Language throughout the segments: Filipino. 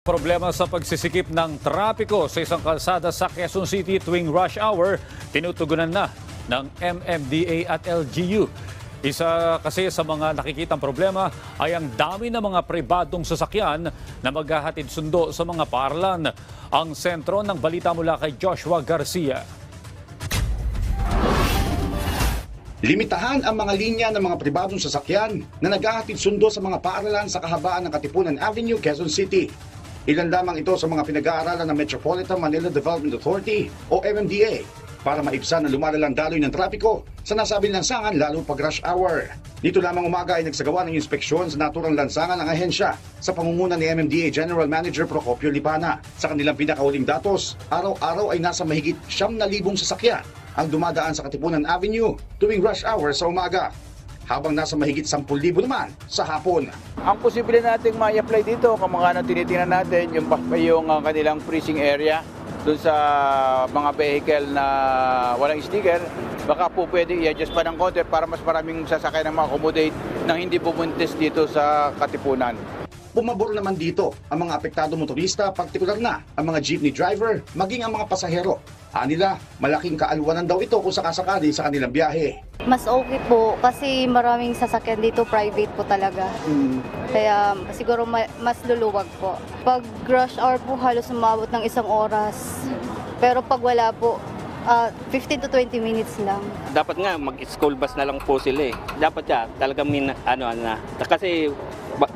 Problema sa pagsisikip ng trapiko sa isang kalsada sa Quezon City tuwing rush hour, tinutugunan na ng MMDA at LGU. Isa kasi sa mga nakikitang problema ay ang dami ng mga pribadong sasakyan na maghahatid sundo sa mga paaralan. Ang sentro ng balita mula kay Joshua Garcia. Limitahan ang mga linya ng mga pribadong sasakyan na naghahatid sundo sa mga paaralan sa kahabaan ng Katipunan Avenue, Quezon City. Ilan lamang ito sa mga pinag-aaralan ng Metropolitan Manila Development Authority o MMDA para maibsan ang lumalalang daloy ng trapiko sa nasabing lansangan lalo pag rush hour. Dito lamang umaga ay nagsagawa ng inspeksyon sa naturang lansangan ng ahensya sa pangunguna ni MMDA General Manager Procopio Lipana. Sa kanilang pinakahuling datos, araw-araw ay nasa mahigit 9,000 sasakyan ang dumadaan sa Katipunan Avenue tuwing rush hour sa umaga, habang nasa mahigit 10,000 naman sa hapon. Ang posible nating ma-apply dito, kung mga tinitingnan natin, yung kanilang freezing area doon sa mga vehicle na walang sticker, baka po pwede i-adjust pa ng konti para mas maraming sasakyan na ma-accommodate nang hindi pumuntis dito sa Katipunan. Pumabor naman dito ang mga apektado motorista, partikular na ang mga jeepney driver, maging ang mga pasahero. Anila, malaking kaalwanan daw ito kung sakasakali sa kanilang biyahe. Mas okay po kasi maraming sasakyan dito, private po talaga. Kaya siguro mas luluwag po. Pag rush hour po halos umabot ng 1 oras. Pero pag wala po, 15 to 20 minutes lang. Dapat nga mag-school bus na lang po sila eh. Dapat talagang kasi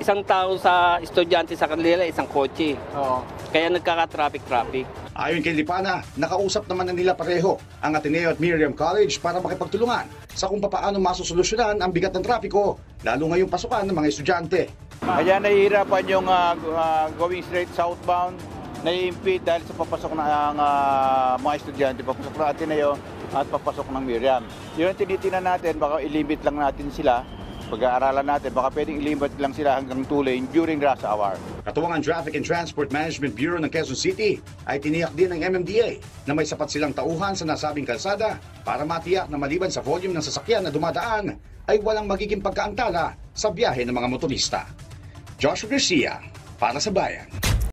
isang tao sa estudyante sa kanila, isang kotse. Oo. Kaya nagkaka-traffic. Ayon kay Lipana, nakausap naman na nila pareho ang Ateneo at Miriam College para makipagtulungan sa kung paano masusolusyonan ang bigat ng trapiko, lalo ngayong pasukan ng mga estudyante. Kaya nahihirapan yung going straight southbound, nai-impede dahil sa papasok ng mga estudyante, papasok ng Ateneo at papasok ng Miriam. Yun ang tinitingnan natin, baka ilimit lang natin sila. Pag-aaralan natin, baka pwedeng ilimit lang sila hanggang 2 lane during rush hour. Katuwang ang Traffic and Transport Management Bureau ng Quezon City ay tiniyak din ng MMDA na may sapat silang tauhan sa nasabing kalsada para matiyak na maliban sa volume ng sasakyan na dumadaan ay walang magiging pagkaantala sa biyahe ng mga motorista. Joshua Garcia, para sa Bayan.